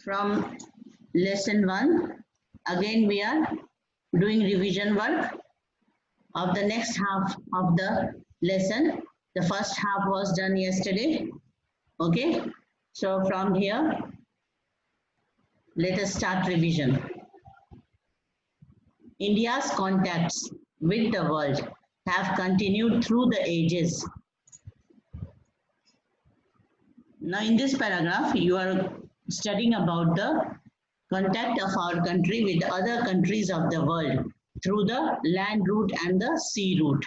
from lesson 1. Again we are doing revision work of the next half of the lesson. The first half was done yesterday. Okay, so from here let us start revision. India's contacts with the world have continued through the ages. Now in this paragraph you are studying about the contact of our country with other countries of the world through the land route and the sea route.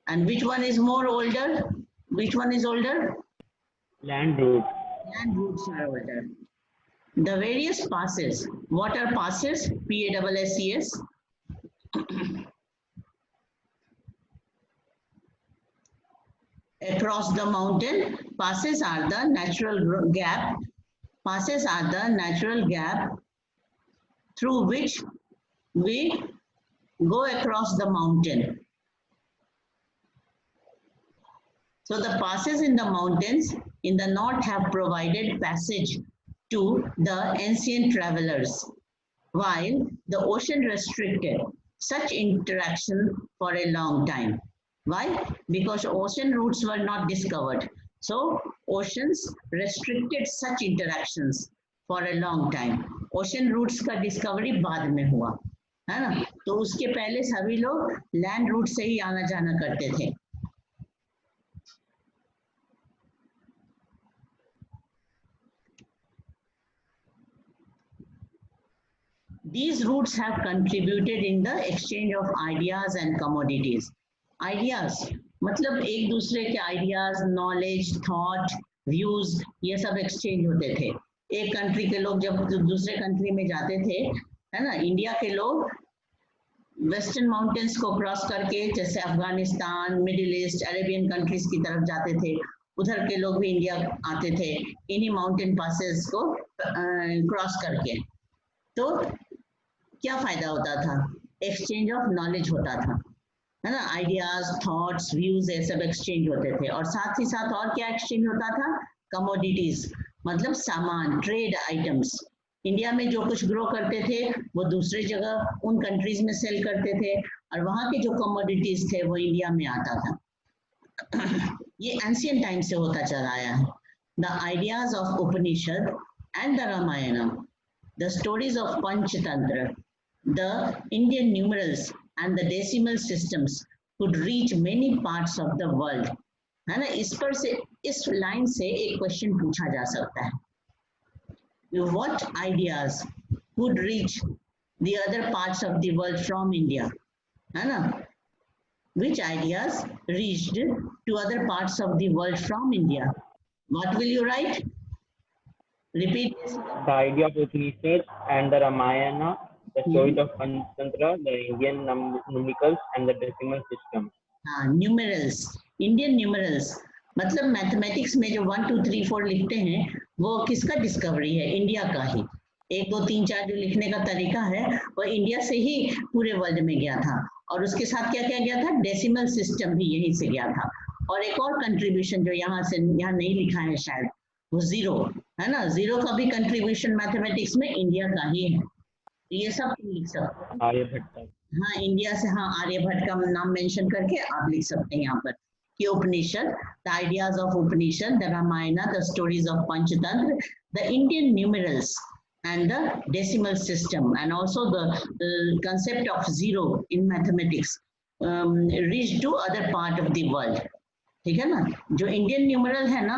And which one is more older? Which one is older? Land route. Land routes are older. The various passes. What are passes? P-A-S-S-E-S. Across the mountain, passes are the natural gap. Passes are the natural gap through which we go across the mountain. So the passes in the mountains in the north have provided passage to the ancient travelers, while the ocean restricted such interaction for a long time. Why? Because ocean routes were not discovered. So oceans restricted such interactions for a long time. Ocean routes का discovery बाद में हुआ, है ना? तो उसके पहले सभी लोग land route से ही आना जाना करते थे. These routes have contributed in the exchange of ideas and commodities. Ideas मतलब एक दूसरे के ideas, knowledge, thought, views ये सब exchange होते थे. एक country के लोग जब दूसरे country में जाते थे, है ना? इंडिया के लोग वेस्टर्न माउंटेन्स को क्रॉस करके जैसे Afghanistan, middle east, Arabian countries की तरफ जाते थे. उधर के लोग भी इंडिया आते थे इन्हीं माउंटेन पासेस को क्रॉस करके. तो क्या फायदा होता था? एक्सचेंज ऑफ नॉलेज होता था, है ना? आइडियाज, थॉट्स, व्यूज ये सब एक्सचेंज होते थे. और साथ ही साथ और क्या एक्सचेंज होता था? कमोडिटीज मतलब सामान, ट्रेड आइटम्स. इंडिया में जो कुछ ग्रो करते थे वो दूसरे जगह उन कंट्रीज में सेल करते थे और वहाँ के जो कमोडिटीज थे वो इंडिया में आता था. ये एंशियंट टाइम से होता चला आया है. The ideas of Upanishad and the Ramayana, the stories of Panchatantra, the Indian numerals and the decimal systems could reach many parts of the world. है ना? इस पर से इस लाइन से एक क्वेश्चन पूछा जा सकता है. What ideas could reach the other parts of the world from India? है ना? Which ideas reached to other parts of the world from India? What will you write? Repeat. The idea of Upanishad and the Ramayana, the stories of Panchatantra, the Indian numerals and the decimal system. Numerals, Indian numerals मतलब mathematics में जो 1 2 3 4 लिखते हैं वो किसका discovery है? India का ही. 1 2 3 4 जो लिखने का तरीका है वो इंडिया से ही पूरे वर्ल्ड में गया था. और उसके साथ क्या क्या गया था? डेसिमल सिस्टम भी यहीं से गया था. और एक और कंट्रीब्यूशन जो यहाँ से यहाँ नहीं लिखा है शायद, वो जीरो, है ना? जीरो का भी कंट्रीब्यूशन मैथमेटिक्स में इंडिया का ही है. ये सब लिख सकते हैं. आर्यभट्ट. हाँ, इंडिया से, हाँ, आर्यभट्ट का नाम मेंशन करके आप लिख सकते हैं यहाँ पर कि Upanishad, the ideas of Upanishad, the Ramayana, the stories of Panchatantra, the Indian numerals and the decimal system and also the concept of zero in mathematics reached to other part of the world. ठीक है ना? जो इंडियन न्यूमरल है ना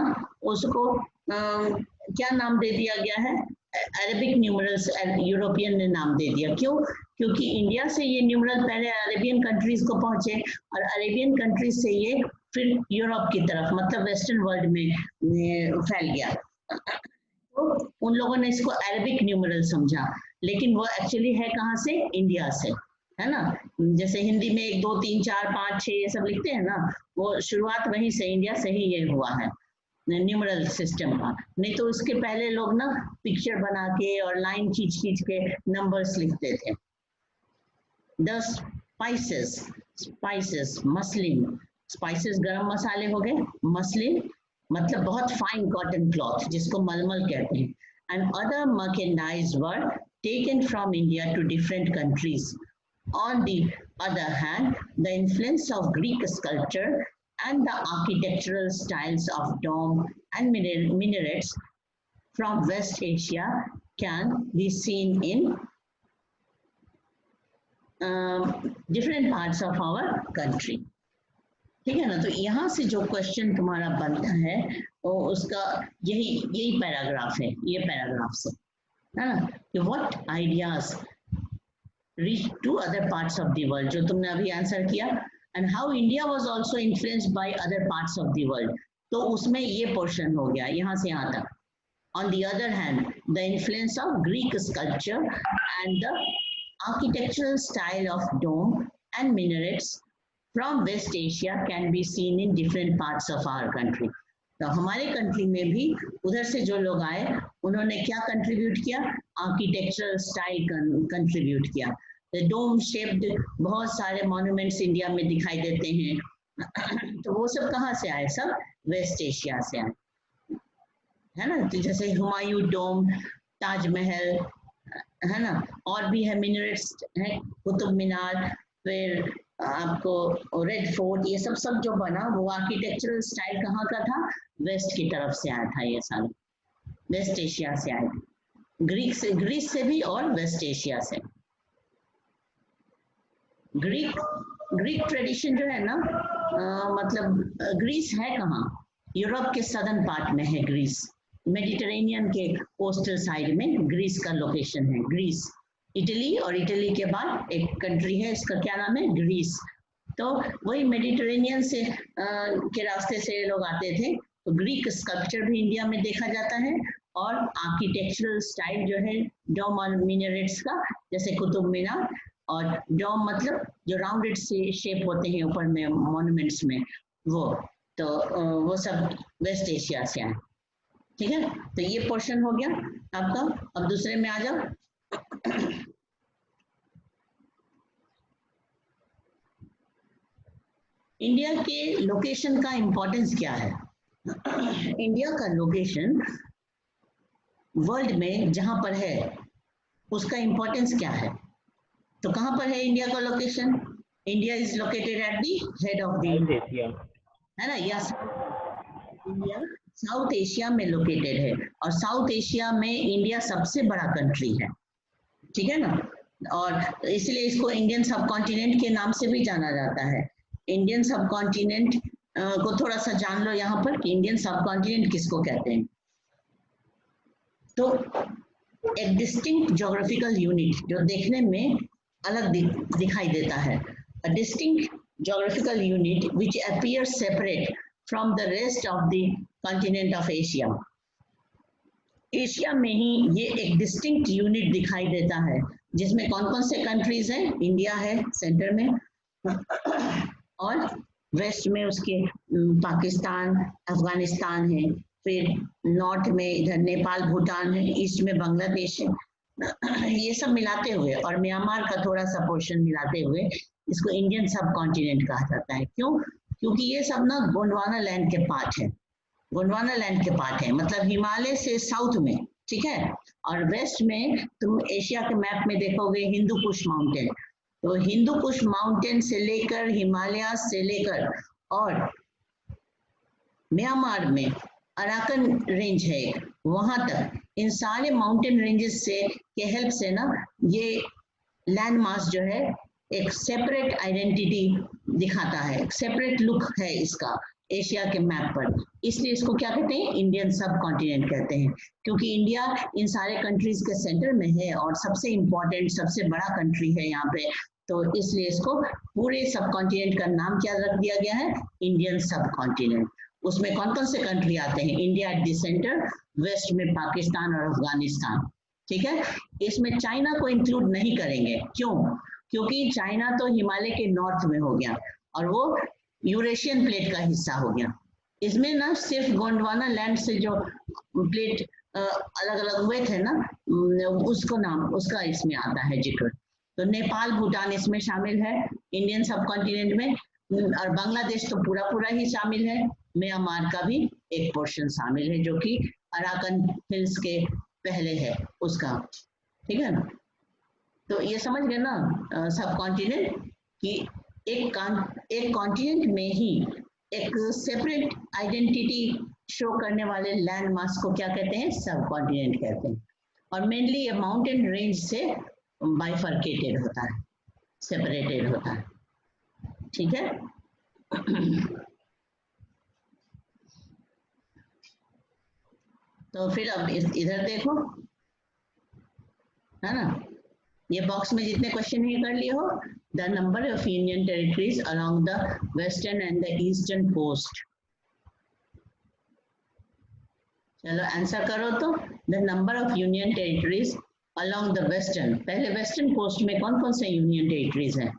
उसको क्या नाम दे दिया गया है? Arabic numerals. यूरोपियन ने नाम दे दिया. क्यों? क्योंकि इंडिया से ये न्यूमरल पहले अरेबियन कंट्रीज को पहुंचे और अरेबियन कंट्रीज से ये फिर यूरोप की तरफ मतलब वेस्टर्न वर्ल्ड में फैल गया. तो उन लोगों ने इसको अरेबिक न्यूमरल समझा, लेकिन वो एक्चुअली है कहाँ से? इंडिया से, है ना? जैसे हिंदी में 1 2 3 4 5 6 ये सब लिखते हैं ना, वो शुरुआत वहीं से, इंडिया से ही ये हुआ है न्यूमरल सिस्टम का. नहीं तो उसके पहले लोग ना पिक्चर बना के और लाइन खींच खींच के नंबर्स लिखते थे. The spices, spices, muslin, spices गरम मसाले हो गए. मसलिन मतलब बहुत फाइन कॉटन क्लॉथ जिसको मलमल कहते हैं. and other merchandise were taken from India to different countries. On the other hand, the influence of Greek sculpture and the architectural styles of dome and minarets from West Asia can be seen in different parts of our country. ठीक है ना? तो यहाँ से जो question तुम्हारा बनता है वो उसका यही पैराग्राफ है, ये पैराग्राफ से, है ना, कि what ideas reach to other parts of the world, जो तुमने अभी आंसर किया, and how India was also influenced by other parts of the world, तो उसमें ये पोर्शन हो गया यहाँ से यहाँ तक. On the other hand, the influence of Greek sculpture and the architectural style of dome and minarets from West Asia can be seen in different parts of our country. तो हमारे कंट्री में भी उधर से जो लोग आए उन्होंने क्या कंट्रीब्यूट किया? आर्किटेक्चरल स्टाइल कंट्रीब्यूट किया. डोम शेप्ड बहुत सारे मॉन्यूमेंट्स इंडिया में दिखाई देते हैं. तो वो सब कहाँ से आए? सब वेस्ट एशिया से आए, है ना. तो जैसे हुमायूं डोम, ताजमहल, है ना, और भी है, मिनरेट्स है, कुतुब मीनार, फिर आपको रेड फोर्ट, ये सब जो बना वो आर्किटेक्चरल स्टाइल कहाँ का था? वेस्ट की तरफ से आया था. ये सारे वेस्ट एशिया से आए, ग्रीस से भी और वेस्ट एशिया से. ग्रीक ट्रेडिशन जो है ना, मतलब ग्रीस है कहाँ? यूरोप के सदर्न पार्ट में है ग्रीस. मेडिटेरेनियन के कोस्टल साइड में ग्रीस का लोकेशन है. ग्रीस, इटली, और इटली के बाद एक कंट्री है, इसका क्या नाम है? ग्रीस. तो वही मेडिटेरेनियन से के रास्ते से लोग आते थे. तो ग्रीक स्कल्पचर भी इंडिया में देखा जाता है, और आर्किटेक्चरल स्टाइल जो है डोम और मिनरेट्स का, जैसे कुतुब मीनार, और डोम मतलब जो राउंडेड से शेप होते हैं ऊपर में मॉन्यूमेंट्स में, वो तो वो सब वेस्ट एशिया से आए. ठीक है, तो ये पोर्शन हो गया आपका. अब दूसरे में आ जाओ. इंडिया के लोकेशन का इंपॉर्टेंस क्या है? इंडिया का लोकेशन वर्ल्ड में जहां पर है उसका इंपॉर्टेंस क्या है? तो कहां पर है इंडिया का location? India is located at the head of the Asia, है ना. यस, इंडिया साउथ एशिया में लोकेटेड है, और साउथ एशिया में इंडिया सबसे बड़ा कंट्री है. ठीक है ना. और इसलिए इसको इंडियन सब कॉन्टिनेंट के नाम से भी जाना जाता है. इंडियन सब कॉन्टिनेंट को थोड़ा सा जान लो यहाँ पर कि इंडियन सब कॉन्टिनेंट किसको कहते हैं. तो एक डिस्टिंक्ट ज्योग्राफिकल यूनिट जो देखने में अलग दिखाई देता है. A distinct geographical unit which appear separate from the rest of the continent of Asia. Asia में ही ये एक डिस्टिंक्ट यूनिट दिखाई देता है, जिसमें कौन कौन से कंट्रीज हैं? इंडिया है सेंटर में, और वेस्ट में उसके पाकिस्तान, अफगानिस्तान है, फिर नॉर्थ में इधर नेपाल, भूटान है, ईस्ट में बांग्लादेश है. ये सब मिलाते हुए, और म्यांमार का थोड़ा सा पोर्शन मिलाते हुए इसको इंडियन सब कॉन्टिनेंट कहा जाता है. क्यों? क्योंकि ये सब ना गोंडवाना लैंड के पार्ट है. गोंडवाना लैंड के पार्ट है, मतलब हिमालय से साउथ में. ठीक है. और वेस्ट में तुम एशिया के मैप में देखोगे हिंदू कुश माउंटेन. तो हिंदू कुश माउंटेन से लेकर, हिमालय से लेकर, और म्यांमार में अराकन रेंज है वहां तक, इन सारे माउंटेन रेंजेस से के हेल्प से ना ये लैंड मास जो है एक सेपरेट आइडेंटिटी दिखाता है, एक सेपरेट लुक है इसका एशिया के मैप पर. इसलिए इसको क्या कहते हैं? इंडियन सब कॉन्टिनेंट कहते हैं, क्योंकि इंडिया इन सारे कंट्रीज के सेंटर में है और सबसे इम्पोर्टेंट, सबसे बड़ा कंट्री है यहाँ पे. तो इसलिए इसको पूरे सब कॉन्टिनेंट का नाम क्या रख दिया गया है? इंडियन सब कॉन्टिनेंट. उसमें कौन कौन से कंट्री आते हैं? India at the centre, west में पाकिस्तान और अफगानिस्तान. ठीक है. इसमें चाइना को इंक्लूड नहीं करेंगे. क्यों? क्योंकि चाइना तो हिमालय के नॉर्थ में हो गया और वो यूरेशियन प्लेट का हिस्सा हो गया. इसमें ना सिर्फ गोंडवाना लैंड से जो प्लेट अलग अलग हुए थे ना, उसको नाम उसका इसमें आता है जिक्र. तो नेपाल, भूटान इसमें शामिल है इंडियन सब कॉन्टिनेंट में, और बांग्लादेश तो पूरा पूरा ही शामिल है. म्यांमार का भी एक पोर्शन शामिल है जो कि अराकन हिल्स के पहले है उसका, ठीक है ना। तो ये समझ गए ना सब कॉन्टिनेंट कि एक कॉन्टिनेंट में ही एक सेपरेट आइडेंटिटी शो करने वाले लैंड मास को क्या कहते हैं, सब कॉन्टिनेंट कहते हैं। और मेनली ये माउंटेन रेंज से बाइफर्केटेड होता है, सेपरेटेड होता है, ठीक है। तो फिर अब इधर देखो, है ना, ये बॉक्स में जितने क्वेश्चन ये कर लिए हो, the number of union territories along the western and the eastern coast. चलो आंसर करो तो, the number of union territories along the western, पहले वेस्टर्न कोस्ट में कौन कौन से यूनियन टेरिटरीज हैं?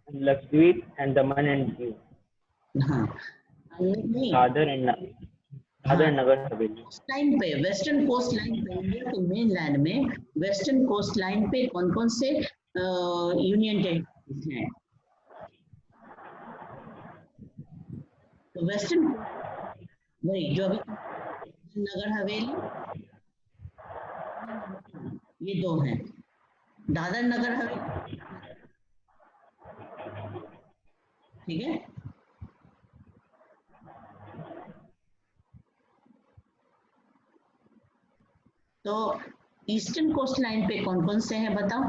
Lakshadweep and Daman and Diu. हाँ नहीं, दादर एंड हाँ नगर हवेली। लाइन पे, वेस्टर्न कोस्ट लाइन पे, इंडिया के मेन लैंड में वेस्टर्न कोस्ट लाइन पे कौन कौन से यूनियन टेरिटरीज हैं? तो वेस्टर्न वही जो अभी नगर हवेली, ये दो हैं, दादर नगर हवेली, ठीक है। तो ईस्टर्न कोस्ट लाइन पे कौन कौन से हैं बताओ?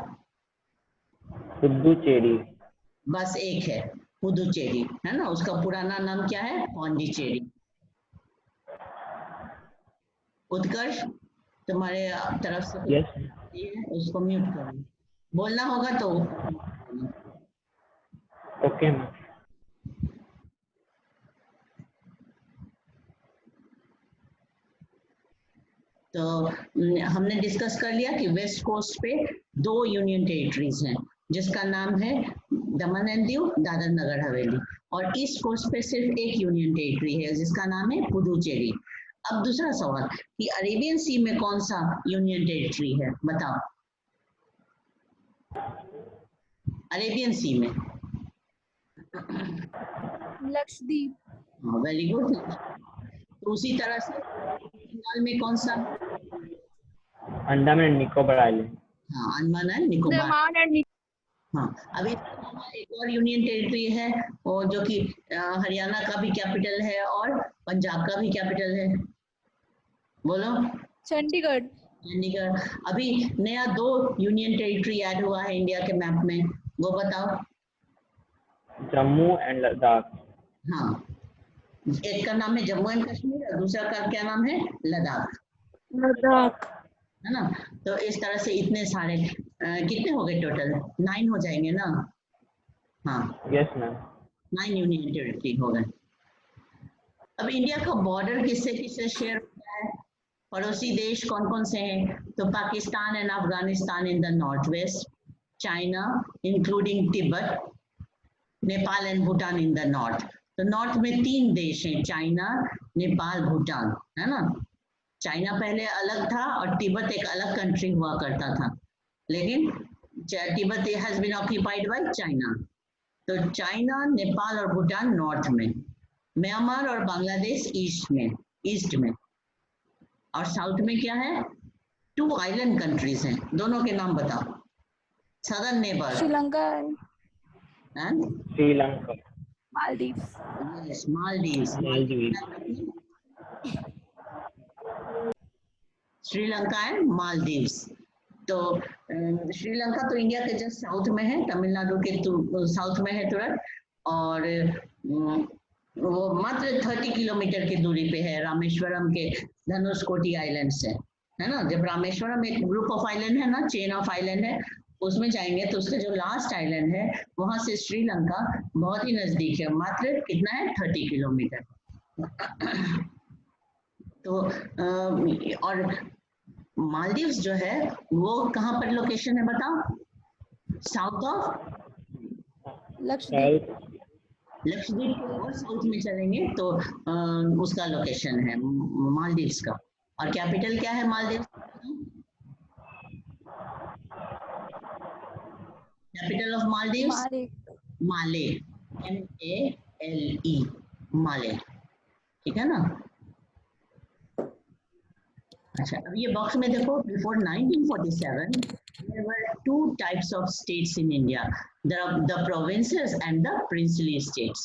पुदुचेरी। बस एक है, पुदुचेरी, है ना, उसका पुराना नाम क्या है? पौंडीचेरी। उत्कर्ष तुम्हारे तरफ से यस। ये है, उसको म्यूट करो, बोलना होगा तो। Okay ma'am. तो हमने डिस्कस कर लिया कि वेस्ट कोस्ट पे दो यूनियन टेरिटरीज हैं, जिसका नाम है दमन एंड दीव, दादर नगर हवेली। और ईस्ट कोस्ट पे सिर्फ एक यूनियन टेरिटरी है, जिसका नाम है पुदुचेरी। अब दूसरा सवाल कि अरेबियन सी में कौन सा यूनियन टेरिटरी है, बताओ? अरेबियन सी में लक्षद्वीप। Very good. तो उसी तरह से बंगाल में कौन सा? Andaman and Nicobar island. हाँ, अंडमान एंड निकोबार। हाँ, अभी एक और यूनियन टेरिटरी है, और जो कि हरियाणा का भी कैपिटल है और पंजाब का भी कैपिटल है, बोलो? चंडीगढ़। चंडीगढ़। अभी नया दो यूनियन टेरिटरी ऐड हुआ है इंडिया के मैप में, वो बताओ? जम्मू एंड लद्दाख। हाँ, एक का नाम है जम्मू एंड कश्मीर और दूसरा का क्या नाम है? लद्दाख, है ना। तो इस तरह से इतने सारे कितने हो गए टोटल? 9 हो जाएंगे ना? हाँ, यस मैम। 9 यूनियन टेरिटरी हो गए। अब इंडिया का बॉर्डर किससे किससे शेयर होता है? पड़ोसी देश कौन कौन से हैं? तो Pakistan and Afghanistan in the north west, China including Tibet, Nepal and Bhutan in the north. तो नॉर्थ में 3 देश हैं, चाइना, नेपाल, भूटान, है ना। चाइना पहले अलग था और तिब्बत एक अलग कंट्री हुआ करता था, लेकिन Tibet has been occupied by China. तो चाइना, नेपाल और भूटान नॉर्थ में, म्यांमार और बांग्लादेश ईस्ट में, और साउथ में क्या है? 2 आइलैंड कंट्रीज हैं, दोनों के नाम बताओ? Southern neighbour Sri Lanka and Sri Lanka. Maldives. Yes, Maldives. Sri Lanka and Maldives. तो श्रीलंका तो इंडिया के जस्ट साउथ में है, तमिलनाडु के साउथ में है तुरंत, और वो मात्र 30 किलोमीटर की दूरी पे है रामेश्वरम के धनुषकोटी आइलैंड से, है ना। जब रामेश्वरम एक ग्रुप ऑफ आइलैंड है ना, चेन ऑफ आइलैंड है, उसमें जाएंगे तो उसका जो लास्ट आइलैंड है वहां से श्रीलंका बहुत ही नजदीक है, मात्र कितना है? 30 किलोमीटर। तो और मालदीव्स जो है वो कहाँ पर लोकेशन है बताओ? South of Lakshadweep. लक्षद्वीप के और साउथ में चलेंगे तो उसका लोकेशन है मालदीव्स का। और कैपिटल क्या है Maldives? Capital of Maldives Male, MALE, माले, ठीक है ना। अच्छा, अब ये बॉक्स में देखो, before 1947 there were two types of states in India, the provinces and the princely states.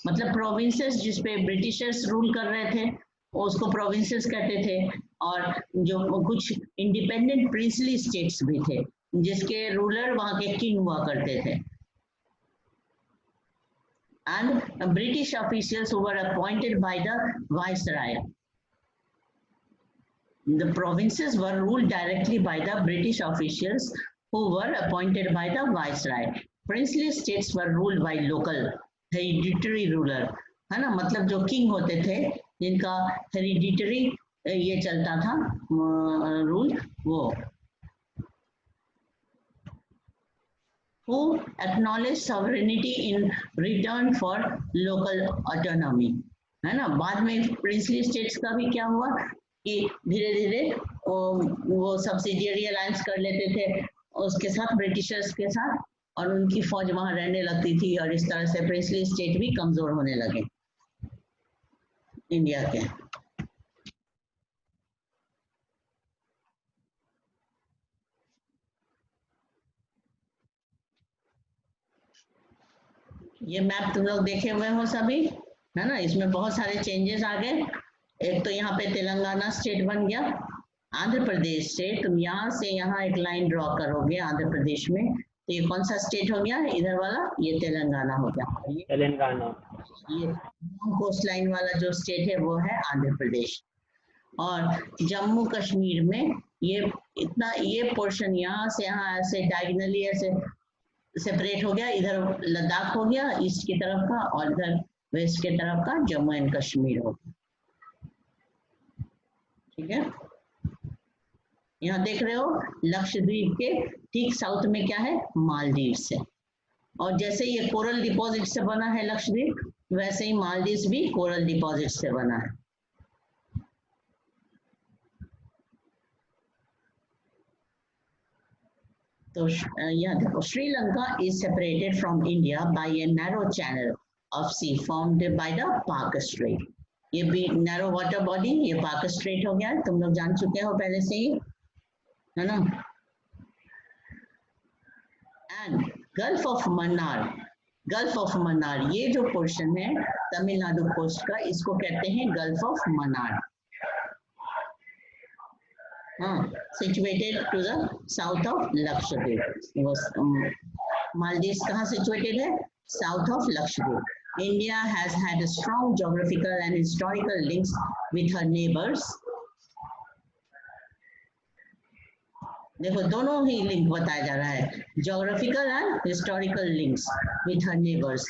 मतलब provinces जिस पे ब्रिटिशर्स रूल कर रहे थे उसको provinces कहते थे, और जो कुछ इंडिपेंडेंट प्रिंसली स्टेट्स भी थे जिसके रूलर वहाँ के किंग हुआ करते थे, and British officials who were appointed by the viceroy. The provinces were ruled directly by the British officials who were appointed by the viceroy. Princely states were ruled by local hereditary ruler, है ना, मतलब जो king होते थे जिनका hereditary ये चलता था रूल, वो who acknowledged sovereignty in return for local autonomy, है ना। बाद में प्रिंसली स्टेट्स का भी क्या हुआ कि धीरे धीरे वो सब्सिडियरी अलायंस कर लेते थे उसके साथ, ब्रिटिशर्स के साथ, और उनकी फौज वहां रहने लगती थी, और इस तरह से प्रिंसली स्टेट भी कमजोर होने लगे इंडिया के। ये मैप तुम लोग देखे हुए हो सभी, है ना। इसमें बहुत सारे चेंजेस आ गए। एक तो यहाँ पे तेलंगाना स्टेट बन गया, आंध्र प्रदेश से तुम यहाँ से यहाँ एक लाइन ड्रॉ करोगे आंध्र प्रदेश में, तो ये कौन सा स्टेट हो गया इधर वाला, ये तेलंगाना हो गया। तेलंगाना। ये कोस्ट लाइन वाला जो स्टेट है वो है आंध्र प्रदेश। और जम्मू कश्मीर में ये इतना, ये पोर्शन यहाँ से यहाँ ऐसे डायगनली ऐसे सेपरेट हो गया, इधर लद्दाख हो गया ईस्ट की तरफ का, और इधर वेस्ट की तरफ का जम्मू एंड कश्मीर हो गया, ठीक है। यहाँ देख रहे हो लक्षद्वीप के ठीक साउथ में क्या है, मालदीव्स है, और जैसे ये कोरल डिपॉजिट से बना है लक्षद्वीप, वैसे ही मालदीव्स भी कोरल डिपॉजिट से बना है। तो यहाँ देखो, Sri Lanka is separated from India by a narrow channel of sea formed by the Palk strait. ये भी नैरो वाटर बॉडी, ये पाक स्ट्रेट हो गया, तुम लोग जान चुके हो पहले से ही, है ना। And gulf of Mannar, gulf of Mannar ये जो पोर्शन है तमिलनाडु कोस्ट का, इसको कहते हैं गल्फ ऑफ मन्नार। हाँ, situated to the south of Lakshadweep. Maldives कहाँ सिचुएटेड है, south of Lakshadweep. India has had strong geographical and historical links with her neighbours. देखो दोनों ही लिंक बताया जा रहा है, geographical and historical links with her neighbours.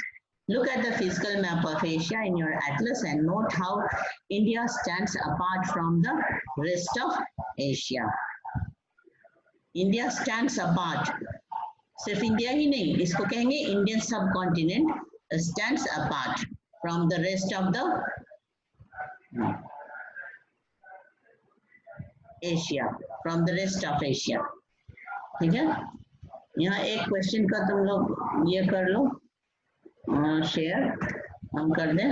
Look at the physical map of Asia in your atlas and note how India stands apart from the rest of Asia. India stands apart, सिर्फ India ही नहीं, इसको कहेंगे Indian सब continent stands apart from the rest of the Asia, from the rest of Asia, ठीक है। यहाँ एक question का तुम लोग ये कर लो, शेयर हम कर दें।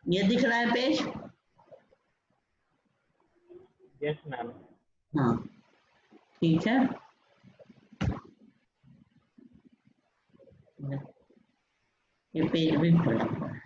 ये दिख रहा है पेज? Yes ma'am. हाँ ठीक है, ये पेज भी खुला हुआ है।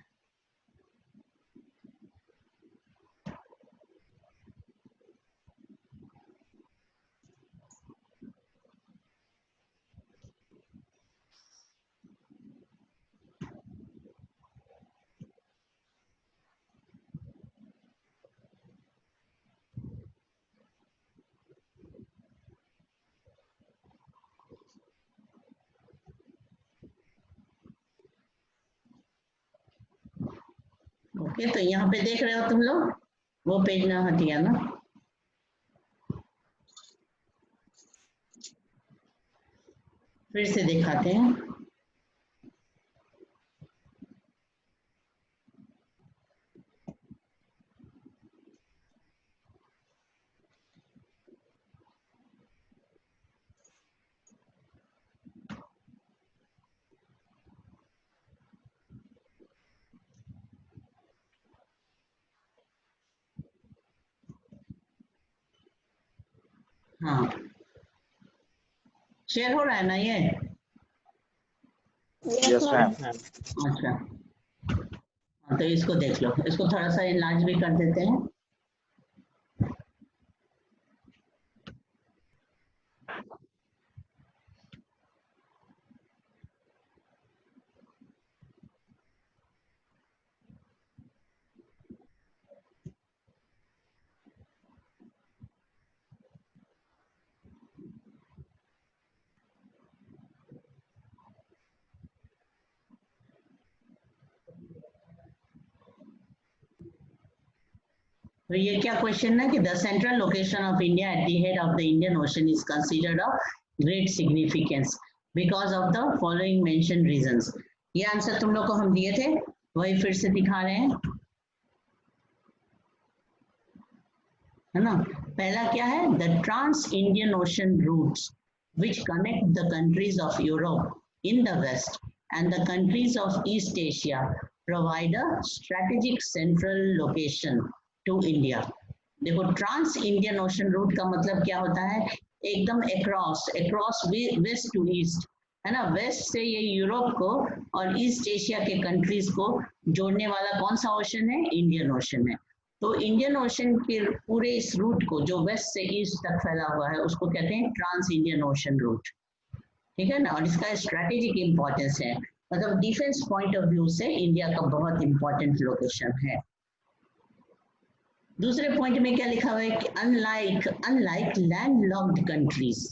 ओके, तो यहाँ पे देख रहे हो तुम लोग, वो पेज ना हटिया ना, फिर से दिखाते हैं। हाँ शेयर हो रहा है ना ये? Yes, ma'am. अच्छा हाँ, तो इसको देख लो, इसको थोड़ा सा इलाज भी कर देते हैं। तो ये क्या क्वेश्चन है कि the central location of India at the head of the Indian ocean is considered of great significance because of the following mention reasons. ये आंसर तुम लोग को हम दिए थे, वही फिर से दिखा रहे हैं, है ना। पहला क्या है, the trans Indian Ocean routes which connect the countries of Europe in the west and the countries of East Asia provide a strategic central location to India। देखो ट्रांस इंडियन ओशन रूट का मतलब क्या होता है, एकदम across waste to east, है ना। Waste से ये यूरोप को और ईस्ट एशिया के कंट्रीज को जोड़ने वाला कौन सा ओशन है, इंडियन ओशन है। तो इंडियन ओशन के पूरे इस रूट को जो वेस्ट से ईस्ट तक फैला हुआ है उसको कहते हैं ट्रांस इंडियन ओशन रूट, ठीक है ना। और इसका स्ट्रैटेजिक इंपॉर्टेंस है, मतलब डिफेंस पॉइंट ऑफ व्यू से इंडिया का बहुत इंपॉर्टेंट लोकेशन है। दूसरे पॉइंट में क्या लिखा हुआ है कि अनलाइक लैंडलॉक्ड कंट्रीज,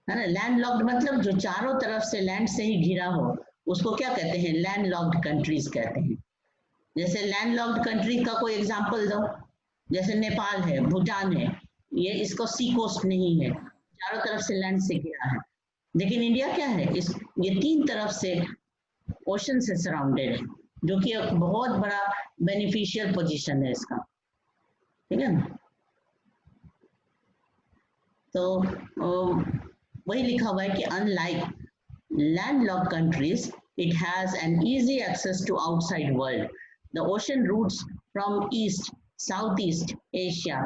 है ना। लैंडलॉक्ड मतलब जो चारों तरफ से लैंड से ही घिरा हो उसको क्या कहते हैं, लैंडलॉक्ड कंट्रीज कहते हैं। जैसे लैंडलॉक्ड कंट्री का कोई एग्जांपल दो, जैसे नेपाल है, भूटान है, ये इसको सी कोस्ट नहीं है, चारों तरफ से लैंड से घिरा है। लेकिन इंडिया क्या है, ये तीन तरफ से ओशन से सराउंडेड है, जो कि एक बहुत बड़ा बेनिफिशियल पोजीशन है इसका, ठीक है ना। तो वही लिखा हुआ है कि unlike landlocked countries it has an easy access to outside world. The ocean routes from East, Southeast Asia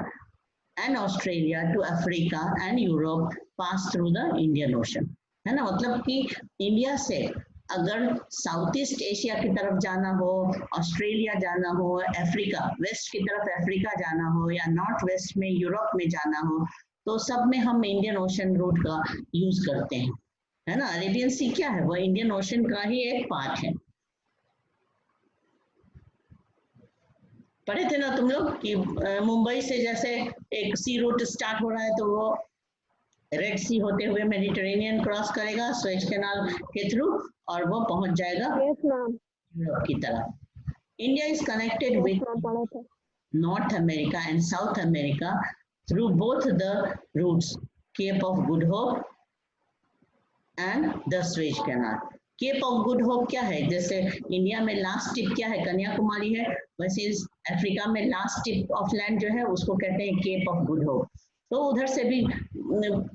and Australia to Africa and Europe pass through the Indian Ocean, है ना। मतलब कि इंडिया से अगर साउथ ईस्ट एशिया की तरफ जाना हो, ऑस्ट्रेलिया जाना हो, अफ्रीका वेस्ट की तरफ अफ्रीका जाना हो, या नॉर्थ वेस्ट में यूरोप में जाना हो, तो सब में हम इंडियन ओशन रूट का यूज करते हैं, है ना। अरेबियन सी क्या है, वो इंडियन ओशन का ही एक पार्ट है। पढ़े थे ना तुम लोग कि मुंबई से जैसे एक सी रूट स्टार्ट हो रहा है तो वो रेड सी होते हुए मेडिटेरेनियन क्रॉस करेगा स्वेज कैनाल के थ्रू और वो पहुंच जाएगा यूरोप की तरफ। India is connected with North America and South America through both the routes, Cape of Good Hope and the Suez Canal. Cape of Good Hope क्या है, जैसे इंडिया में लास्ट टिप क्या है, कन्याकुमारी है, वैसे अफ्रीका में लास्ट टिप ऑफ लैंड जो है उसको कहते हैं केप ऑफ गुड होप। तो उधर से भी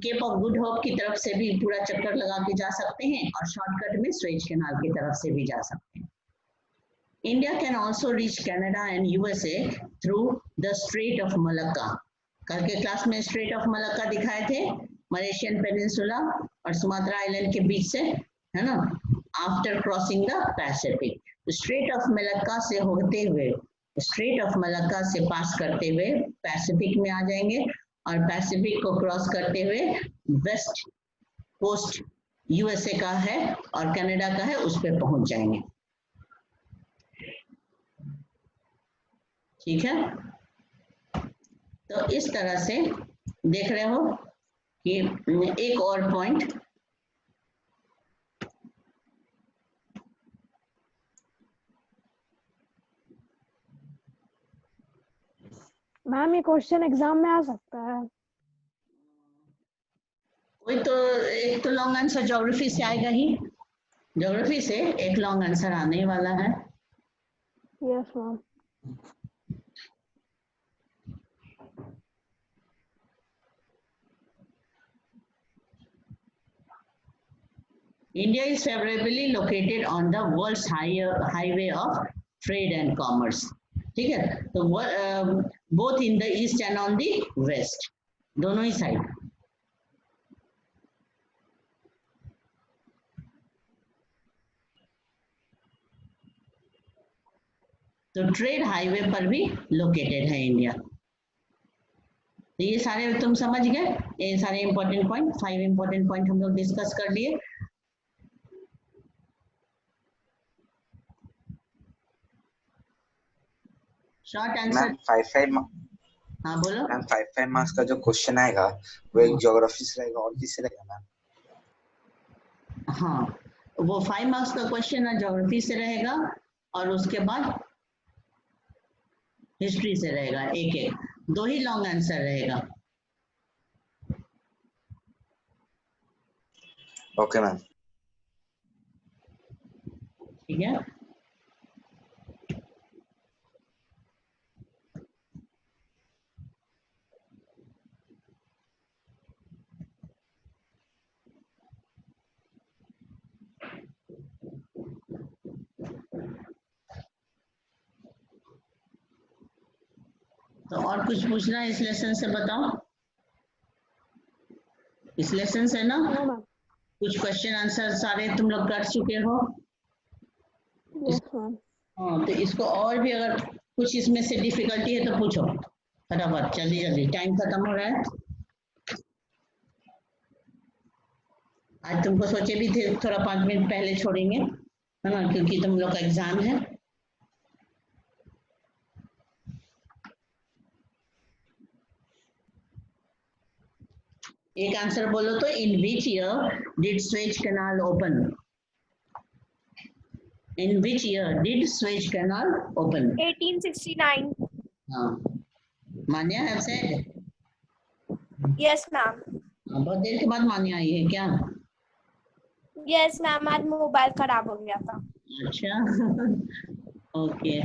केप ऑफ गुड होप की तरफ से भी पूरा चक्कर लगा के जा सकते हैं और शॉर्टकट में स्वेज कैनाल की तरफ से भी जा सकते हैं। India can also reach Canada and USA through the straight of Malacca. कल के क्लास में स्ट्रेट ऑफ मलक्का दिखाए थे, मलेशियन पेनिनसुला और सुमात्रा आइलैंड के बीच से, है ना, after crossing the Pacific. Straight of Malacca से होते हुए, स्ट्रेट ऑफ मलक्का से पास करते हुए पैसिफिक में आ जाएंगे और पैसिफिक को क्रॉस करते हुए वेस्ट कोस्ट यूएसए का है और कनाडा का है उस पर पहुंच जाएंगे, ठीक है। तो इस तरह से देख रहे हो कि एक और पॉइंट, मैम ये क्वेश्चन एग्जाम में आ सकता है? कोई तो एक तो लॉन्ग आंसर ज्योग्राफी से आएगा ही, ज्योग्राफी से एक लॉन्ग आंसर आने वाला है। Yes ma'am. India is favorably located on the world's highway of trade and commerce, ठीक है। तो both in the east and on the west, दोनों ही साइड, तो ट्रेड हाईवे पर भी लोकेटेड है इंडिया। तो ये सारे तुम समझ गए, ये सारे इंपॉर्टेंट पॉइंट, 5 इंपॉर्टेंट पॉइंट हम लोग डिस्कस कर लिए। Short answer. मैम 5 हाँ बोलो। मैम 5 मार्क्स का जो क्वेश्चन आएगा वो एक ज्योग्राफी से रहेगा और किससे रहेगा मैम? हाँ, वो 5 मार्क्स का क्वेश्चन है, ज्योग्राफी से रहेगा और उसके बाद हिस्ट्री से रहेगा। एक एक 2 ही लॉन्ग आंसर रहेगा। Okay ma'am. ठीक है। तो और कुछ पूछना है इस लेसन से, बताओ। इस लेसन से ना नो मैम। कुछ क्वेश्चन आंसर सारे तुम लोग कर चुके हो। Yes ma'am. हाँ, तो इसको और भी अगर कुछ इसमें से डिफिकल्टी है तो पूछो फटाफट, जल्दी जल्दी, टाइम खत्म हो रहा है। आज तुमको सोचे भी थे थोड़ा 5 मिनट पहले छोड़ेंगे, है ना, क्योंकि तुम लोग का एग्जाम है। एक आंसर बोलो तो, in which year did Suez canal open? In which year did Suez canal open? 1869. हाँ, मान्या हैव सेड। Yes, ma'am. बहुत देर के बाद मान्या आई है क्या? Yes, ma'am. आज मोबाइल खराब हो गया था। अच्छा ओके